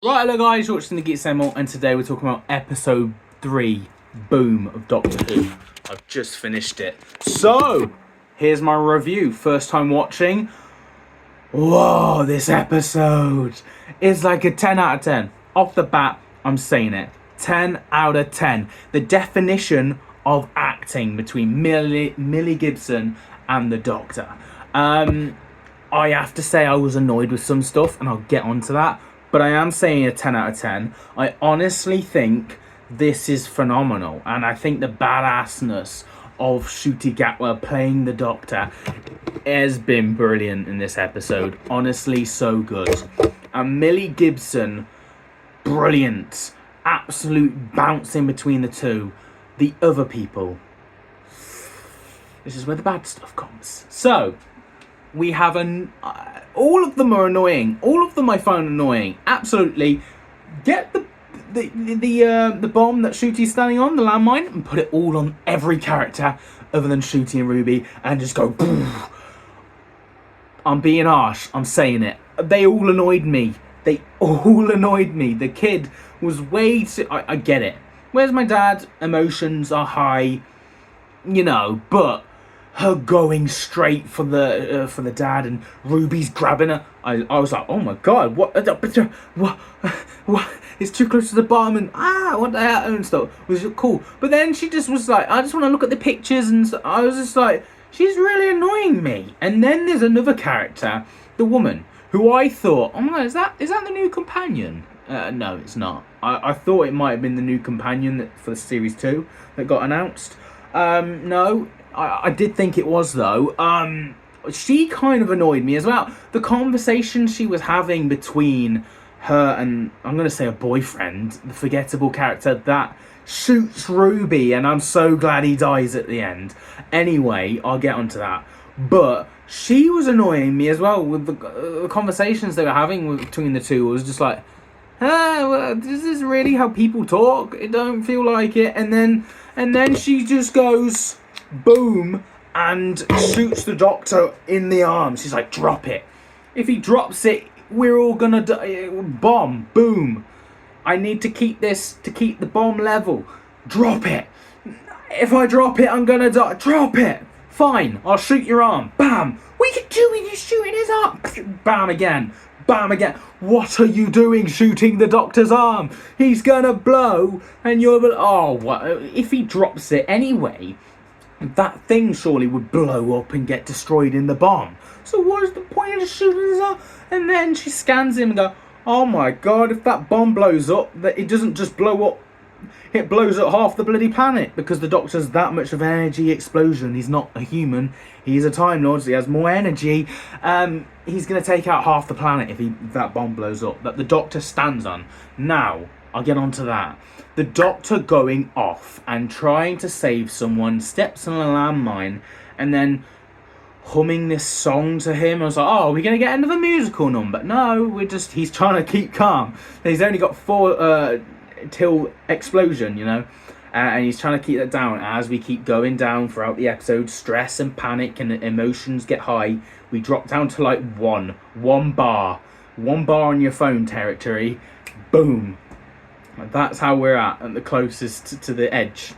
Right, hello guys, you're watching the Geek Semmel, and today we're talking about episode 3, Boom, of Doctor Who. I've just finished it. So, here's my review. First time watching. Whoa, this episode is like a 10 out of 10. Off the bat, I'm saying it. 10 out of 10. The definition of acting between Millie Gibson and the Doctor. I have to say I was annoyed with some stuff, and I'll get onto that. But I am saying a 10 out of 10. I honestly think this is phenomenal. And I think the badassness of Ncuti Gatwa playing the Doctor has been brilliant in this episode. Honestly, so good. And Millie Gibson, brilliant. Absolute bouncing between the two. The other people. This is where the bad stuff comes. So, we have all of them are annoying. All of them I find annoying. Absolutely. Get the bomb that Ncuti's standing on, the landmine, and put it all on every character other than Ncuti and Ruby, and just go boom. I'm being harsh. I'm saying it. They all annoyed me. The kid was way too... I get it. Where's my dad? Emotions are high. You know, but her going straight for the dad and Ruby's grabbing her. I was like, oh my god, what? It's too close to the bottom and what the hell and stuff. It was cool, but then she just was like, I just want to look at the pictures, and so I was just like, she's really annoying me. And then there's another character, the woman, who I thought, oh my god, is that the new companion? No, it's not. I thought it might have been the new companion for the series 2 that got announced. No. I did think it was, though. She kind of annoyed me as well. The conversation she was having between her and, I'm going to say, a boyfriend, the forgettable character that shoots Ruby, and I'm so glad he dies at the end. Anyway, I'll get onto that. But she was annoying me as well with the conversations they were having between the two. It was just like, well, this is really how people talk. It don't feel like it. And then she just goes boom and shoots the Doctor in the arm. She's like, drop it. If he drops it, we're all gonna die. Bomb. Boom. I need to keep the bomb level. Drop it. If I drop it, I'm gonna die. Drop it. Fine, I'll shoot your arm. Bam. What are you doing? You're shooting his arm. Bam again. Bam again. What are you doing shooting the Doctor's arm? He's gonna blow and you're... Oh, what? If he drops it anyway, that thing surely would blow up and get destroyed in the bomb. So what is the point of shooting his arm? And then she scans him and goes, oh my god, if that bomb blows up, that it doesn't just blow up, it blows up half the bloody planet, because the Doctor's that much of an energy explosion. He's not a human, he's a Time Lord, so he has more energy. He's going to take out half the planet if that bomb blows up, that the Doctor stands on. Now, I'll get onto that. The Doctor going off and trying to save someone, steps on a landmine, and then humming this song to him. I was like, oh, are we going to get another musical number? No, he's trying to keep calm. He's only got 4 till explosion, you know, and he's trying to keep that down. As we keep going down throughout the episode, stress and panic and emotions get high. We drop down to like one bar on your phone territory. Boom. That's how we're at the closest to the edge.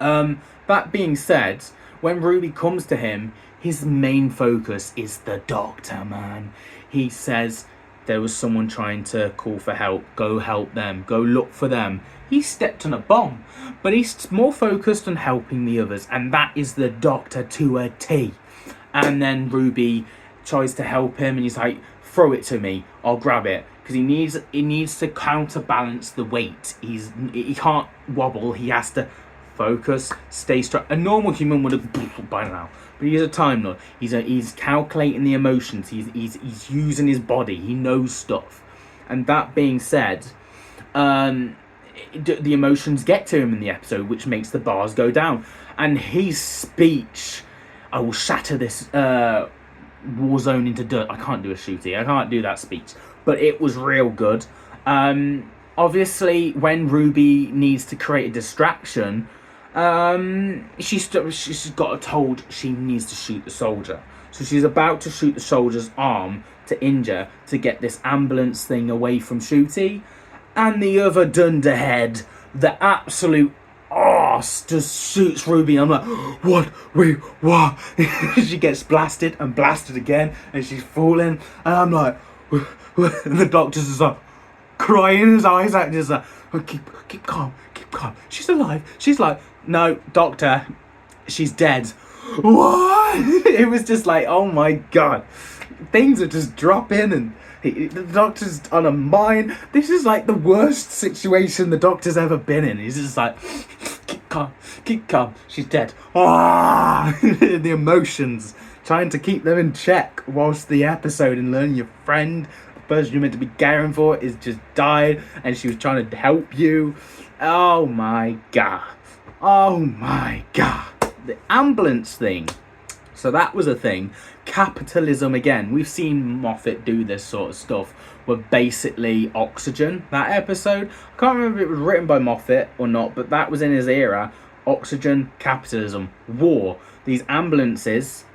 That being said, when Ruby comes to him, his main focus is the Doctor, man. He says there was someone trying to call for help. Go help them. Go look for them. He stepped on a bomb, but he's more focused on helping the others, and that is the Doctor to a T. And then Ruby tries to help him, and he's like, throw it to me. I'll grab it. Because he needs to counterbalance the weight. He can't wobble. He has to focus, stay straight. A normal human would have by now, but he's a Time Lord. He's calculating the emotions. He's using his body. He knows stuff. And that being said, the emotions get to him in the episode, which makes the bars go down. And his speech, I will shatter this war zone into dirt. I can't do a Ncuti. I can't do that speech. But it was real good. Obviously, when Ruby needs to create a distraction, she's got told she needs to shoot the soldier. So she's about to shoot the soldier's arm to injure to get this ambulance thing away from Shooty. And the other dunderhead, the absolute arse, just shoots Ruby. I'm like, what? She gets blasted and blasted again, and she's falling. And I'm like, and the doctor's just like crying his eyes out, just like, oh, keep calm. She's alive. She's like, no, doctor, she's dead. What? It was just like, oh my god, things are just dropping, and the doctor's on a mine. This is like the worst situation the doctor's ever been in. He's just like, keep calm. She's dead. Ah! The emotions, trying to keep them in check whilst the episode and learning your friend, the person you're meant to be caring for, is just died, and she was trying to help you. Oh my god. The ambulance thing. So that was a thing. Capitalism again. We've seen Moffat do this sort of stuff with basically Oxygen. That episode, I can't remember if it was written by Moffat or not, but that was in his era. Oxygen, capitalism, war. These ambulances.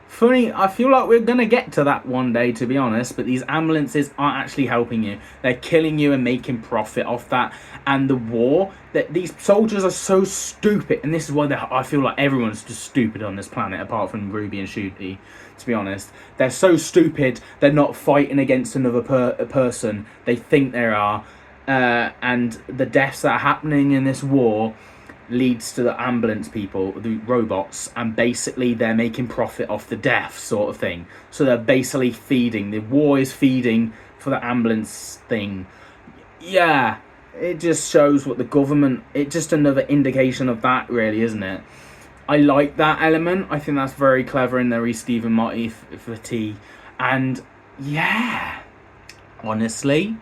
Funny, I feel like we're going to get to that one day, to be honest, but these ambulances aren't actually helping you. They're killing you and making profit off that. And the war, that these soldiers are so stupid, and this is why I feel like everyone's just stupid on this planet, apart from Ruby and Shooty, to be honest. They're so stupid, they're not fighting against another person. They think they are. And the deaths that are happening in this war leads to the ambulance people, the robots, and basically they're making profit off the death sort of thing. So they're basically feeding. The war is feeding for the ambulance thing. Yeah, it just shows what the government... It's just another indication of that, really, isn't it? I like that element. I think that's very clever in the Stephen Motti for T. And yeah, honestly,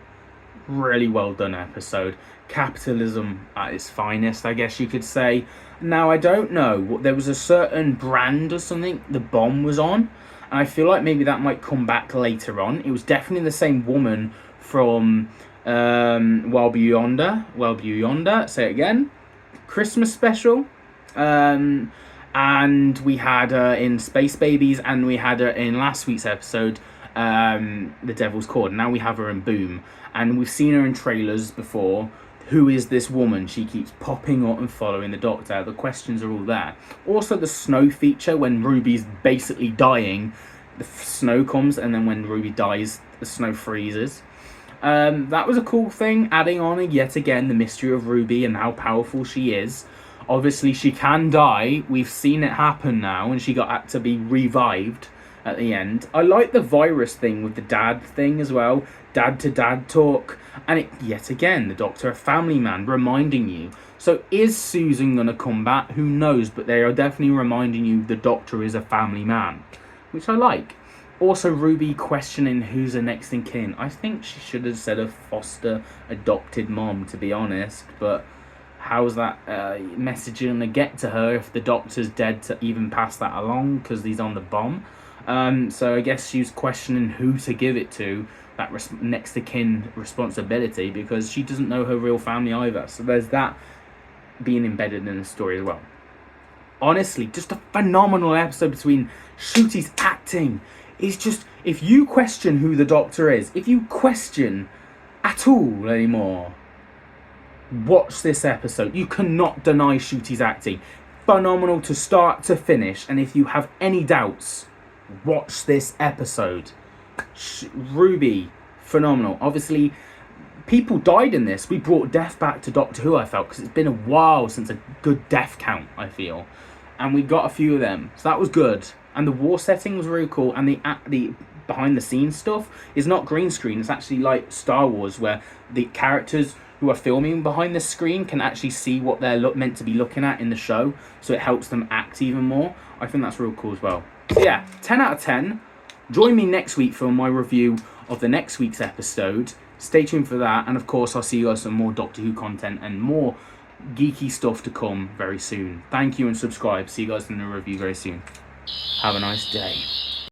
really well done episode. Capitalism at its finest, I guess you could say. Now, I don't know, there was a certain brand or something the bomb was on, and I feel like maybe that might come back later on. It was definitely the same woman from Well Beyonder, say it again, Christmas special, and we had her in Space Babies, and we had her in last week's episode, The Devil's Cord. Now we have her in Boom, and we've seen her in trailers before. Who is this woman? She keeps popping up and following the Doctor. The questions are all there. Also, the snow feature, when Ruby's basically dying, the snow comes, and then when Ruby dies, the snow freezes. That was a cool thing, adding on yet again the mystery of Ruby and how powerful she is. Obviously, she can die. We've seen it happen now, and she got to be revived at the end. I like the virus thing with the dad thing as well. Dad to dad talk. And it, yet again, the Doctor, a family man, reminding you. So is Susan going to come back? Who knows? But they are definitely reminding you the Doctor is a family man, which I like. Also, Ruby questioning who's the next in kin. I think she should have said a foster adopted mom, to be honest. But how's that message going to get to her if the Doctor's dead to even pass that along because he's on the bomb? So I guess she's questioning who to give it to, that next to kin responsibility, because she doesn't know her real family either. So there's that being embedded in the story as well. Honestly, just a phenomenal episode between Shooty's acting. It's just, if you question who the Doctor is, if you question at all anymore, watch this episode. You cannot deny Shooty's acting. Phenomenal to start to finish. And if you have any doubts, watch this episode. Ruby, phenomenal. Obviously, people died in this. We brought death back to Doctor Who, I felt, because it's been a while since a good death count, I feel. And we got a few of them. So that was good. And the war setting was really cool. And the behind the scenes stuff is not green screen. It's actually like Star Wars, where the characters who are filming behind the screen can actually see what they're meant to be looking at in the show. So it helps them act even more. I think that's real cool as well. So yeah, 10 out of 10. Join me next week for my review of the next week's episode. Stay tuned for that. And of course, I'll see you guys some more Doctor Who content and more geeky stuff to come very soon. Thank you and subscribe. See you guys in the review very soon. Have a nice day.